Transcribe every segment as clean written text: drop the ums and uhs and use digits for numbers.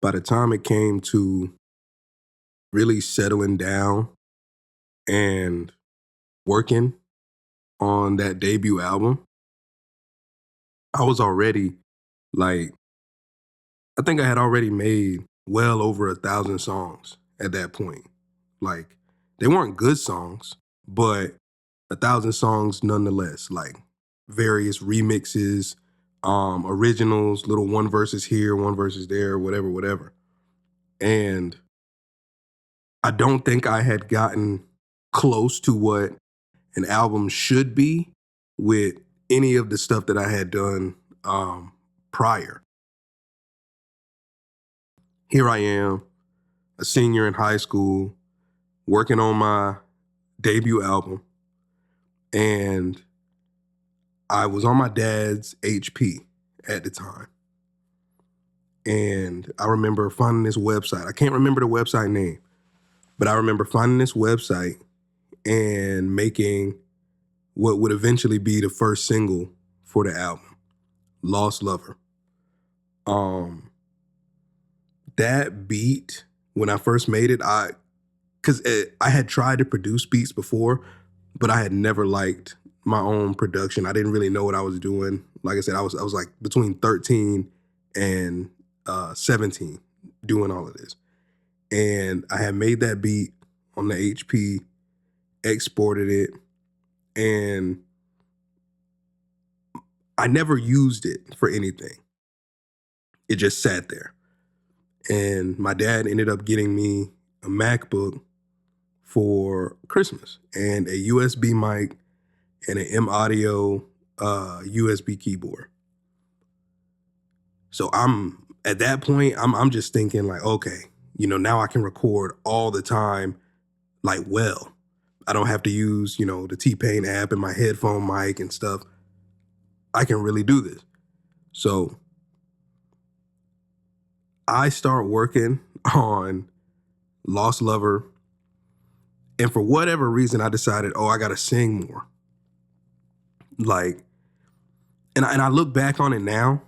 By the time it came to really settling down and working on that debut album, I was already like, I think I had already made well over 1,000 songs at that point. Like, they weren't good songs, but 1,000 songs nonetheless. Like various remixes, originals, little one verses here, one verses there, whatever, whatever. And I don't think I had gotten close to what an album should be with any of the stuff that I had done prior. Here I am, a senior in high school, working on my debut album, and I was on my dad's HP at the time. And I remember finding this website. I can't remember the website name, but I remember finding this website and making what would eventually be the first single for the album, Lost Lover. That beat, when I first made it, because I had tried to produce beats before, but I had never liked my own production. I didn't really know what I was doing. Like I said, I was like between 13 and 17 doing all of this. And I had made that beat on the HP, exported it, and I never used it for anything. It just sat there. And my dad ended up getting me a MacBook for Christmas and a USB mic and an M Audio USB keyboard. So I'm at that point, I'm just thinking like, okay, now I can record all the time, like well. I don't have to use, the T-Pain app and my headphone mic and stuff. I can really do this. So I start working on Lost Lover. And for whatever reason, I decided, I got to sing more. Like, and I look back on it now,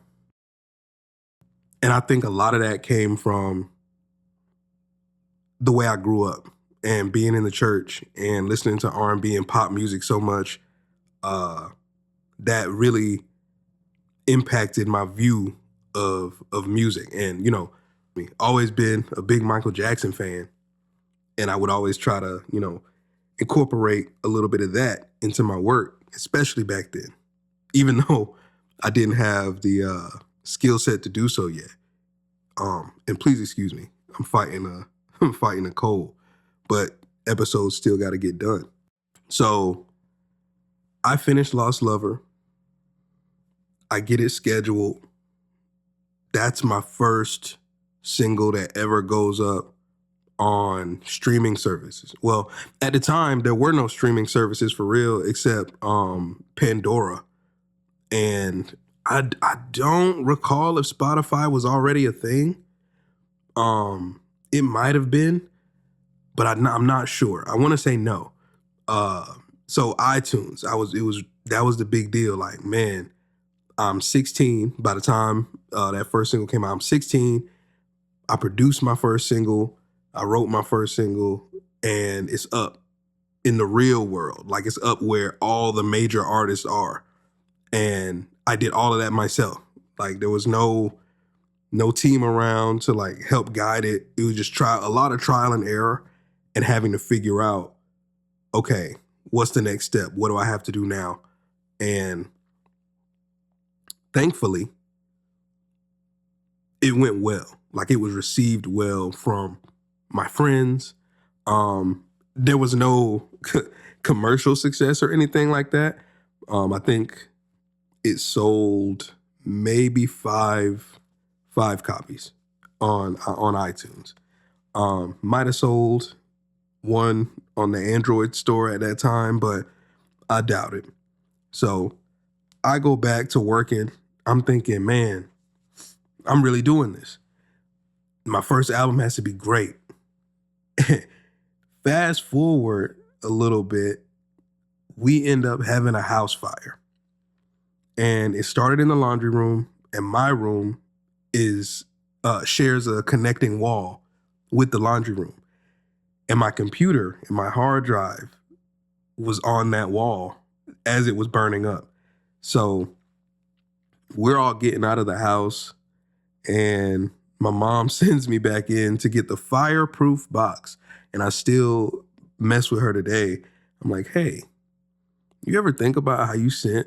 and I think a lot of that came from the way I grew up and being in the church and listening to R&B and pop music so much, that really impacted my view of music. And, always been a big Michael Jackson fan. And I would always try to, incorporate a little bit of that into my work, especially back then, even though I didn't have the skill set to do so yet. And please excuse me, I'm fighting a cold, but episodes still got to get done. So I finished Lost Lover. I get it scheduled. That's my first single that ever goes up on streaming services. Well, at the time, there were no streaming services for real except Pandora. And I don't recall if Spotify was already a thing. It might have been, but I'm not sure. I want to say no. So iTunes, that was the big deal. Like, man, I'm 16 by the time that first single came out. I'm 16. I produced my first single. I wrote my first single, and it's up in the real world. Like, it's up where all the major artists are. And I did all of that myself. Like, there was no team around to like help guide it. It was just a lot of trial and error and having to figure out, okay, what's the next step? What do I have to do now? And thankfully, it went well. Like, it was received well from my friends. There was no commercial success or anything like that. I think it sold maybe five copies on iTunes. Might have sold one on the Android store at that time, but I doubt it. So I go back to working. I'm thinking, man, I'm really doing this. My first album has to be great. Fast forward a little bit, we end up having a house fire. And it started in the laundry room, and my room is shares a connecting wall with the laundry room. And my computer and my hard drive was on that wall as it was burning up. So we're all getting out of the house, and my mom sends me back in to get the fireproof box. And I still mess with her today. I'm like, hey, you ever think about how you sent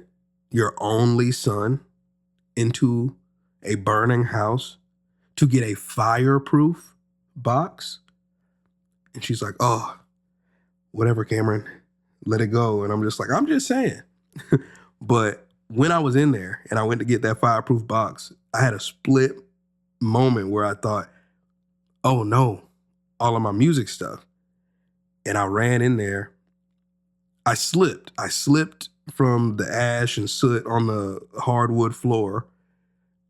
your only son into a burning house to get a fireproof box? And she's like, oh, whatever, Cameron, let it go. And I'm just like, I'm just saying. But when I was in there and I went to get that fireproof box, I had a split moment where I thought, oh no, all of my music stuff. And I ran in there. I slipped from the ash and soot on the hardwood floor,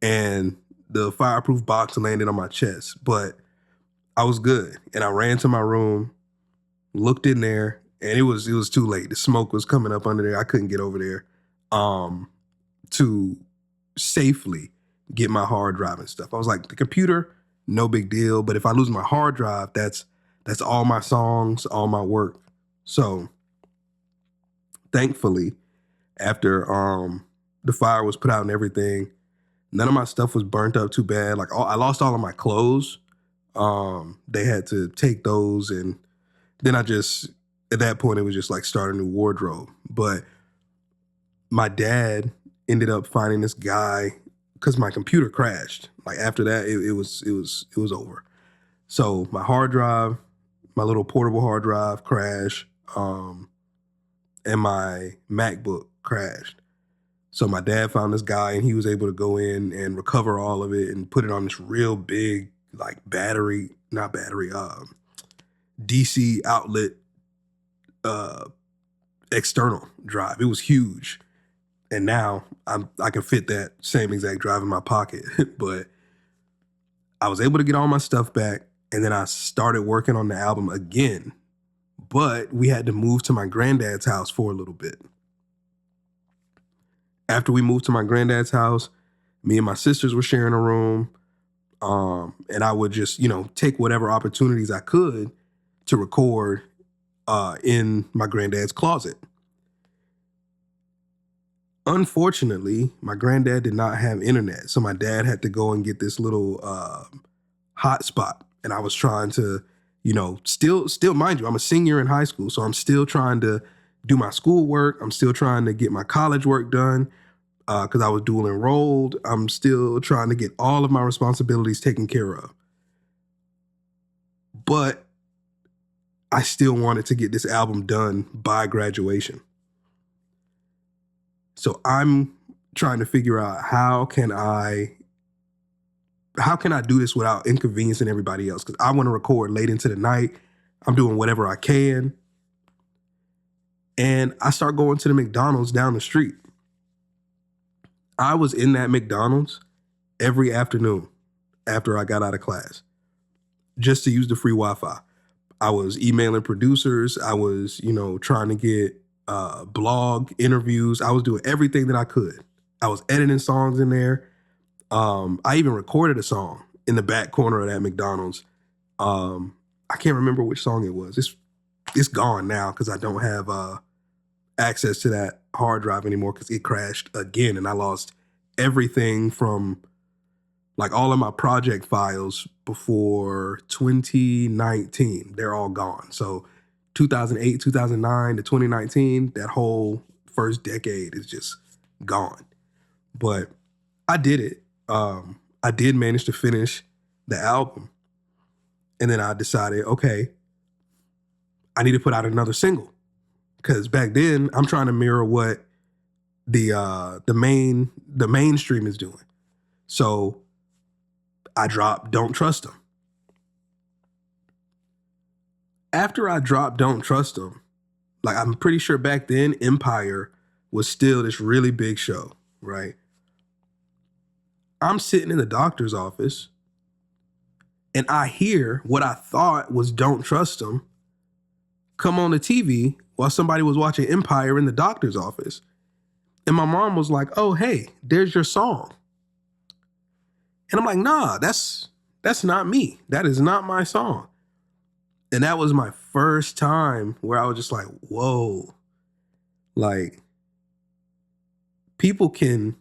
and the fireproof box landed on my chest. But I was good. And I ran to my room, looked in there, and it was too late. The smoke was coming up under there. I couldn't get over there to safely get my hard drive and stuff. I was like, the computer, no big deal. But if I lose my hard drive, that's all my songs, all my work. So thankfully, after the fire was put out and everything, none of my stuff was burnt up too bad. Like I lost all of my clothes. They had to take those, and then I just, at that point, it was just like start a new wardrobe. But my dad ended up finding this guy because my computer crashed. Like after that, it was over. So my hard drive, my little portable hard drive crashed, and my MacBook crashed. So my dad found this guy, and he was able to go in and recover all of it and put it on this real big, like DC outlet external drive. It was huge. And now I can fit that same exact drive in my pocket. But I was able to get all my stuff back, and then I started working on the album again. But we had to move to my granddad's house for a little bit. After we moved to my granddad's house, me and my sisters were sharing a room. And I would just, take whatever opportunities I could to record in my granddad's closet. Unfortunately, my granddad did not have internet. So my dad had to go and get this little hotspot. And I was trying to, still, mind you, I'm a senior in high school. So I'm still trying to do my schoolwork. I'm still trying to get my college work done because I was dual enrolled. I'm still trying to get all of my responsibilities taken care of. But I still wanted to get this album done by graduation. So I'm trying to figure out how can I do this without inconveniencing everybody else? Because I want to record late into the night. I'm doing whatever I can. And I start going to the McDonald's down the street. I was in that McDonald's every afternoon after I got out of class just to use the free Wi-Fi. I was emailing producers. I was, trying to get blog interviews. I was doing everything that I could. I was editing songs in there. I even recorded a song in the back corner of that McDonald's. I can't remember which song it was. It's gone now because I don't have access to that hard drive anymore because it crashed again, and I lost everything from like all of my project files before 2019. They're all gone. So 2008, 2009 to 2019, that whole first decade is just gone. But I did it. I did manage to finish the album. And then I decided, okay, I need to put out another single. Because back then, I'm trying to mirror what the mainstream is doing. So I dropped Don't Trust Them. After I dropped Don't Trust Them, like I'm pretty sure back then Empire was still this really big show, right? I'm sitting in the doctor's office and I hear what I thought was Don't Trust Them come on the TV while somebody was watching Empire in the doctor's office. And my mom was like, oh, hey, there's your song. And I'm like, nah, that's That's not me. That is not my song. And that was my first time where I was just like, whoa, like people can,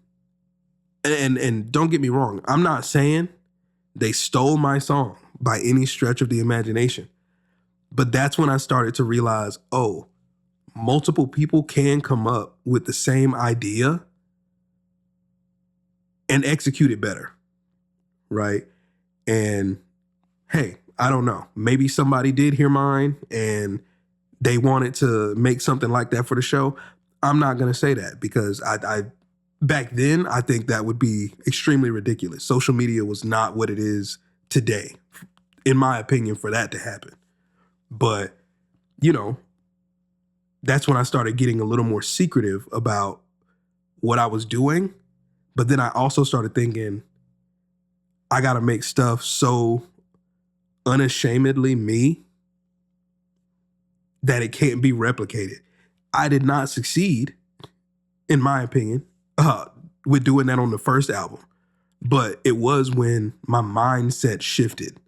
and don't get me wrong, I'm not saying they stole my song by any stretch of the imagination. But that's when I started to realize, oh, multiple people can come up with the same idea and execute it better, right? And hey, I don't know. Maybe somebody did hear mine and they wanted to make something like that for the show. I'm not going to say that because I back then, I think that would be extremely ridiculous. Social media was not what it is today, in my opinion, for that to happen. But, you know, that's when I started getting a little more secretive about what I was doing. But then I also started thinking, I got to make stuff so unashamedly me that it can't be replicated. I did not succeed, in my opinion, with doing that on the first album. But it was when my mindset shifted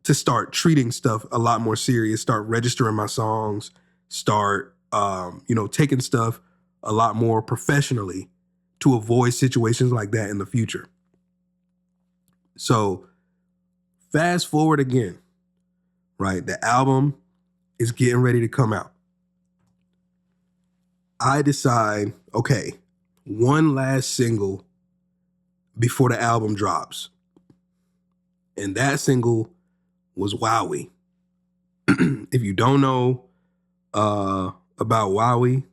to start treating stuff a lot more serious, start registering my songs, start, taking stuff a lot more professionally to avoid situations like that in the future. So fast forward again, right? The album is getting ready to come out. I decide, okay, one last single before the album drops. And that single was Wowie. If you don't know about Wowie,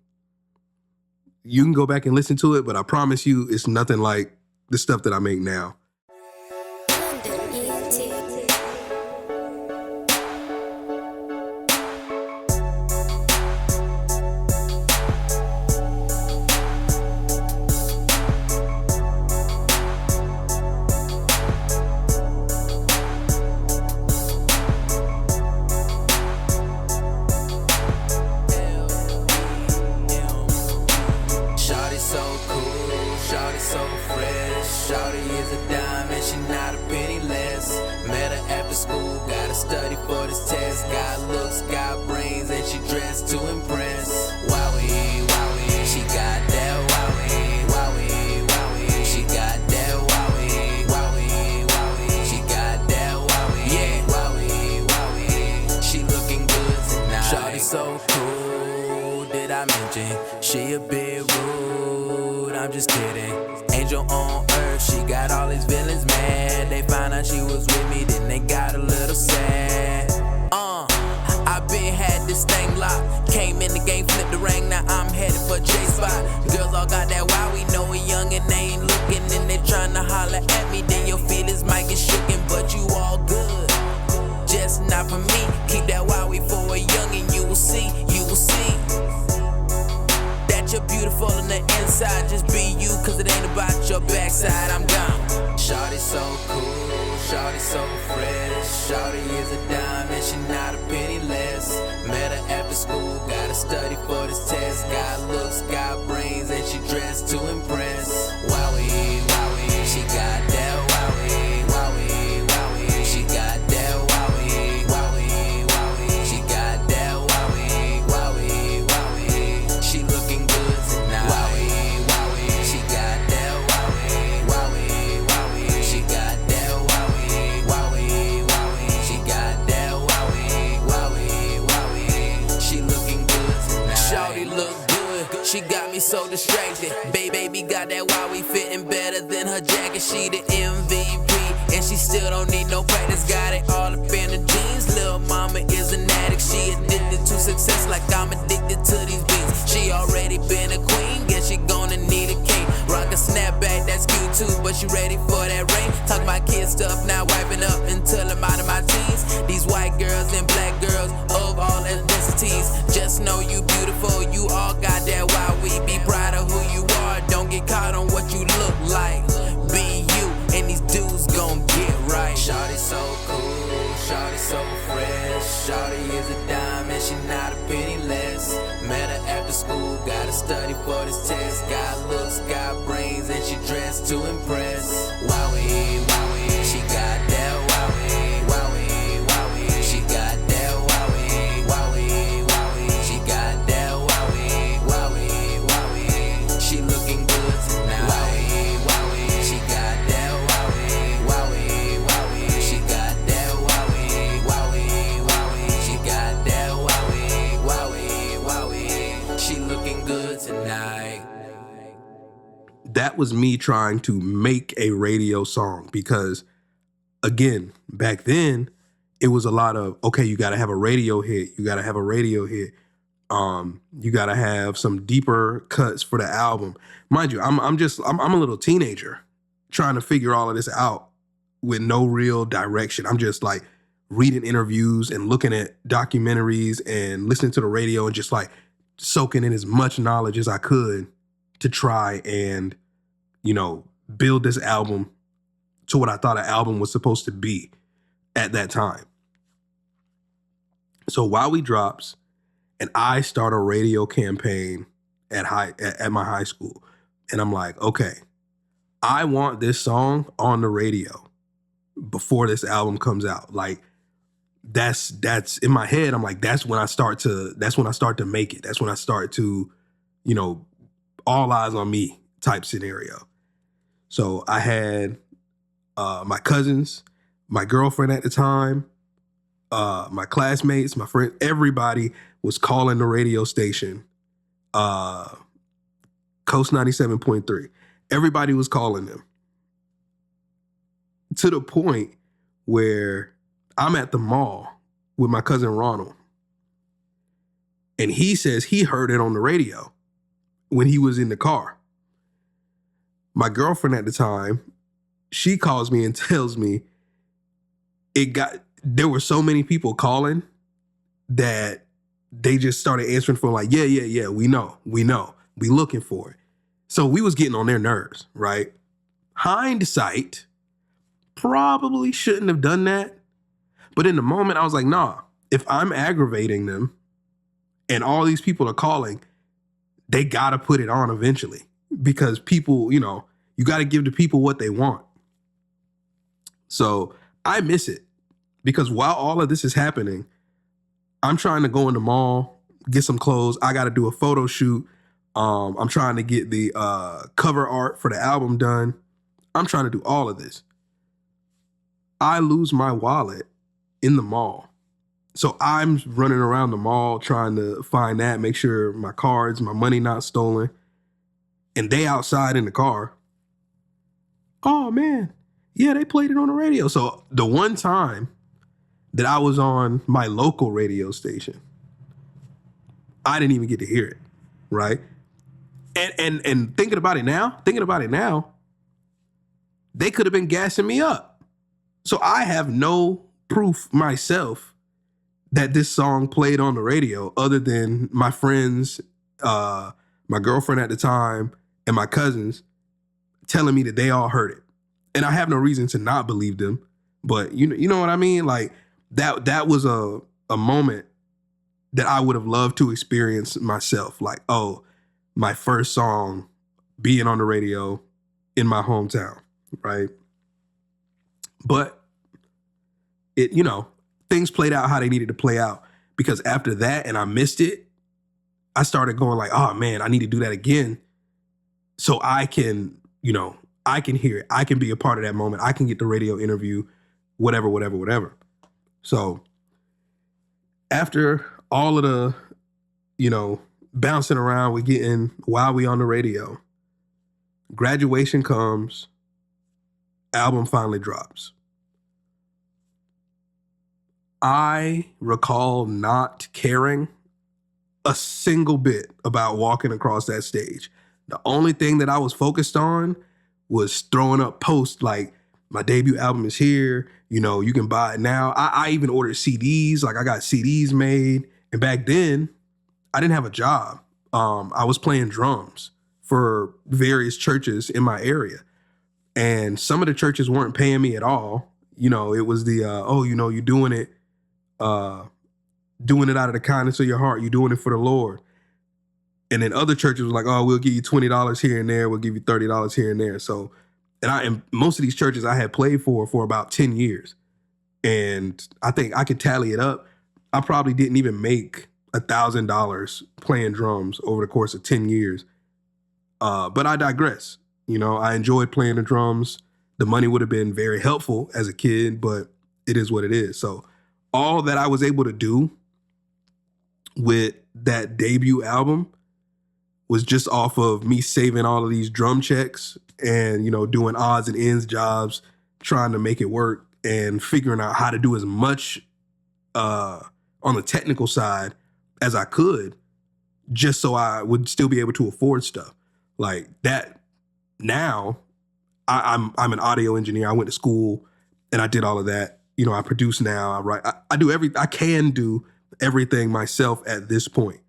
you can go back and listen to it, but I promise you it's nothing like the stuff that I make now. So cool, did I mention she a bit rude? I'm just kidding. Angel on earth, she got all these villains mad. They found out she was with me, then they got a little sad. I been had this thing locked. Came in the game, flipped the ring, now I'm headed for J-Spot. Girls all got that wow, we know we young and they ain't looking. And they tryna holler at me, then your feelings might get shooken. But you all good, just not for me. Keep that wowie for a youngin', you will see that you're beautiful on the inside. Just be you, cause it ain't about your backside. I'm gone. Shawty so cool, shawty so fresh. Shawty is a dime and she not a penny less. Met her after school, gotta study for this test. Got looks, got brains, and she dressed to impress. Wowie, wowie, she got that wowie, wowie, wowie. She got that wowie, wowie, wowie. She got that wowie, wowie, wowie. She looking good tonight. Wowie, wowie. She got that wowie, wowie, wowie. She got that wowie, wowie, wowie. She got that wowie, wowie, wowie. She looking good tonight. Shawty look good, she got me so distracted. Baby got that wowie fitting better than her jacket. She the MVP, and she still don't need no practice. Got it all up in the jeans. Lil' mama is an addict. She addicted to success like I'm addicted to these beats. She already been a queen, guess she gonna need a king. Rock a snapback, that's cute too, but she ready for that rain. Talk about kid stuff, now wiping up until I'm out of my teens. These white girls and black girls of all ethnicities, just know you beautiful, you all got that wow. We be proud of who you are, don't get caught on what you look like. Be you, and these dudes gon' get right. Shawty so cool, shawty so fresh. Shawty is a dime and she not a penny less. Met her after school, gotta study for this test. Got looks, got brains, and she dressed to impress. Wowie, wowie, she got that that was me trying to make a radio song because, again, back then, it was a lot of, okay, you got to have a radio hit. You got to have a radio hit. You got to have some deeper cuts for the album. Mind you, I'm a little teenager trying to figure all of this out with no real direction. I'm just like reading interviews and looking at documentaries and listening to the radio and just like soaking in as much knowledge as I could to try and, build this album to what I thought an album was supposed to be at that time. So while we drops, and I start a radio campaign at my high school, and I'm like, okay, I want this song on the radio before this album comes out. Like that's in my head. I'm like, that's when I start to make it. That's when I start to, all eyes on me type scenario. So I had my cousins, my girlfriend at the time, my classmates, my friends, everybody was calling the radio station, Coast 97.3. Everybody was calling them to the point where I'm at the mall with my cousin Ronald. And he says he heard it on the radio when he was in the car. My girlfriend at the time, she calls me and tells me there were so many people calling that they just started answering for like, yeah, we know, we looking for it. So we was getting on their nerves, right? Hindsight, probably shouldn't have done that. But in the moment, I was like, nah, if I'm aggravating them and all these people are calling, they got to put it on eventually because people, you got to give the people what they want. So I miss it because while all of this is happening, I'm trying to go in the mall, get some clothes. I got to do a photo shoot. I'm trying to get the cover art for the album done. I'm trying to do all of this. I lose my wallet in the mall. So I'm running around the mall trying to find that, make sure my cards, my money not stolen. And they outside in the car. Oh, man. Yeah, they played it on the radio. So the one time that I was on my local radio station, I didn't even get to hear it, right? And thinking about it now, they could have been gassing me up. So I have no proof myself that this song played on the radio other than my friends, my girlfriend at the time, and my cousins telling me that they all heard it. And I have no reason to not believe them. But you know what I mean? Like that was a moment that I would have loved to experience myself. Like, oh, my first song being on the radio in my hometown, right? But it, things played out how they needed to play out because after that, and I missed it, I started going like, oh man, I need to do that again so I can, I can hear it. I can be a part of that moment. I can get the radio interview, whatever. So after all of the, bouncing around while we on the radio, graduation comes, album finally drops. I recall not caring a single bit about walking across that stage. The only thing that I was focused on was throwing up posts like, my debut album is here, you can buy it now. I even ordered CDs, like I got CDs made. And back then, I didn't have a job. I was playing drums for various churches in my area. And some of the churches weren't paying me at all. It was the, you're doing it out of the kindness of your heart. You're doing it for the Lord. And then other churches were like, oh, we'll give you $20 here and there. We'll give you $30 here and there. So, and most of these churches I had played for about 10 years. And I think I could tally it up. I probably didn't even make $1,000 playing drums over the course of 10 years. But I digress. I enjoyed playing the drums. The money would have been very helpful as a kid, but it is what it is. So all that I was able to do with that debut album was just off of me saving all of these drum checks and, you know, doing odds and ends jobs, trying to make it work and figuring out how to do as much on the technical side as I could, just so I would still be able to afford stuff like that. Now I'm an audio engineer. I went to school and I did all of that. You know, I produce now. I write. I can do everything myself at this point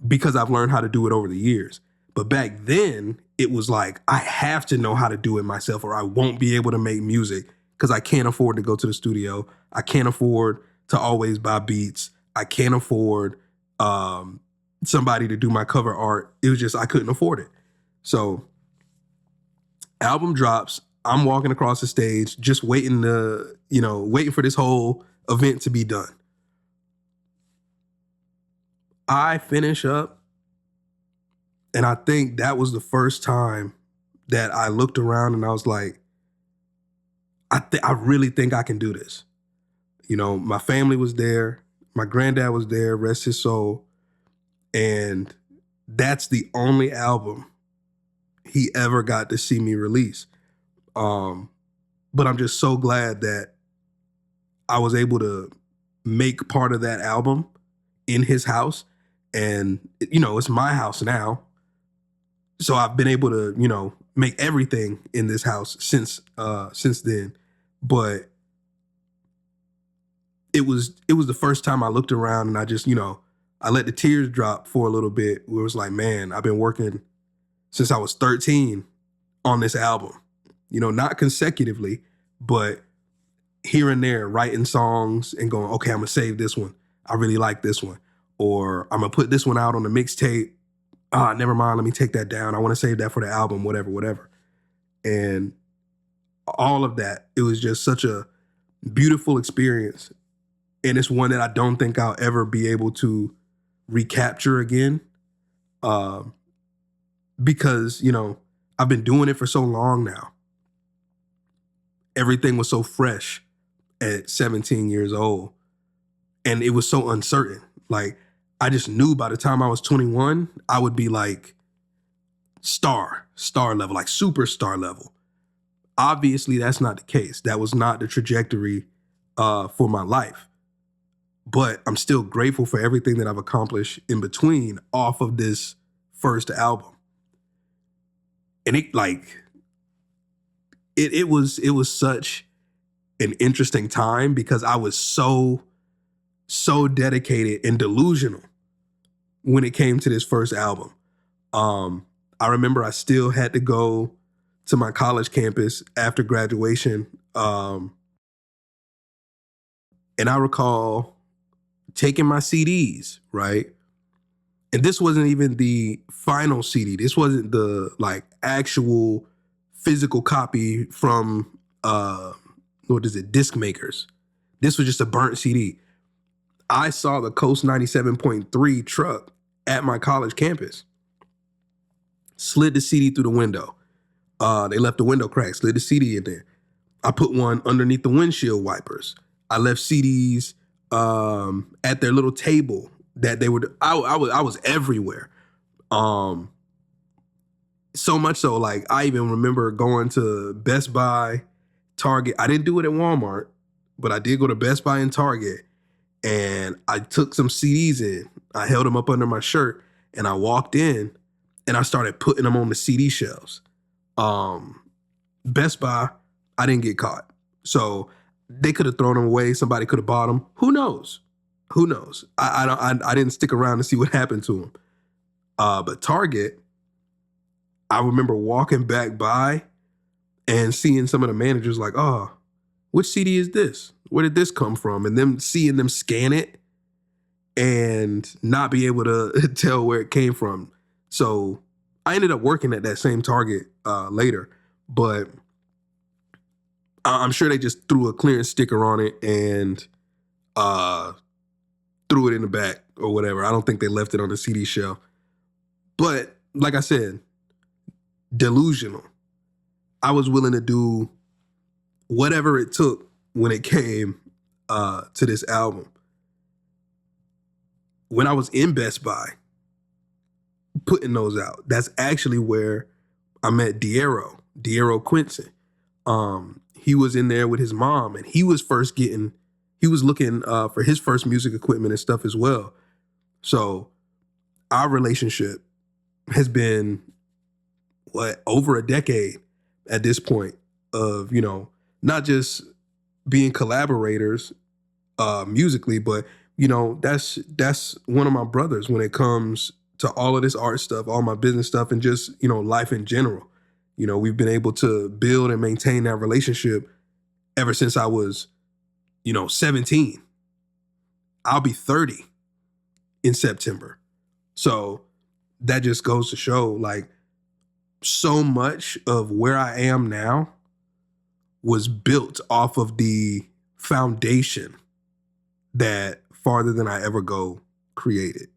because I've learned how to do it over the years. But back then, it was like, I have to know how to do it myself or I won't be able to make music because I can't afford to go to the studio. I can't afford to always buy beats. I can't afford somebody to do my cover art. It was just, I couldn't afford it. So album drops, I'm walking across the stage, just waiting for this whole event to be done. I finish up, and I think that was the first time that I looked around and I was like, I really think I can do this. You know, my family was there. My granddad was there, rest his soul. And that's the only album he ever got to see me release. But I'm just so glad that I was able to make part of that album in his house. And, you know, it's my house now. So I've been able to, you know, make everything in this house since then. But it was the first time I looked around and I just, you know, I let the tears drop for a little bit. Where it was like, man, I've been working since I was 13 on this album. You know, not consecutively, but here and there, writing songs and going, okay, I'm gonna save this one. I really like this one. Or I'm gonna put this one out on the mixtape. Never mind, let me take that down. I want to save that for the album, whatever. And all of that, it was just such a beautiful experience. And it's one that I don't think I'll ever be able to recapture again. Because, you know, I've been doing it for so long now. Everything was so fresh at 17 years old. And it was so uncertain. Like, I just knew by the time I was 21, I would be like star level, like superstar level. Obviously, that's not the case. That was not the trajectory for my life. But I'm still grateful for everything that I've accomplished in between off of this first album. And it was such an interesting time because I was so dedicated and delusional when it came to this first album. I remember I still had to go to my college campus after graduation. And I recall taking my CDs, right? And this wasn't even the final CD. This wasn't the like actual physical copy from disc makers. This was just a burnt CD. I saw the Coast 97.3 truck at my college campus. Slid the CD through the window. They left the window crack, slid the CD in there. I put one underneath the windshield wipers. I left CDs at their little table that they would. I was everywhere. So much so, like, I even remember going to Best Buy, Target. I didn't do it at Walmart, but I did go to Best Buy and Target. And I took some CDs in. I held them up under my shirt and I walked in and I started putting them on the CD shelves. Best Buy, I didn't get caught. So they could have thrown them away. Somebody could have bought them. Who knows? I didn't stick around to see what happened to them. But Target, I remember walking back by and seeing some of the managers like, oh, which CD is this? Where did this come from? And them seeing them scan it and not be able to tell where it came from. So I ended up working at that same Target later, but I'm sure they just threw a clearance sticker on it and threw it in the back or whatever. I don't think they left it on the CD shelf. But like I said, delusional. I was willing to do whatever it took when it came to this album. When I was in Best Buy, putting those out, that's actually where I met Diero Quincy. He was in there with his mom, and he was looking for his first music equipment and stuff as well. So our relationship has been over a decade at this point of, not just being collaborators musically, but that's one of my brothers when it comes to all of this art stuff, all my business stuff, and just, life in general. We've been able to build and maintain that relationship ever since I was, 17. I'll be 30 in September. So that just goes to show, like, so much of where I am now was built off of the foundation that Farther Than I Ever Go created.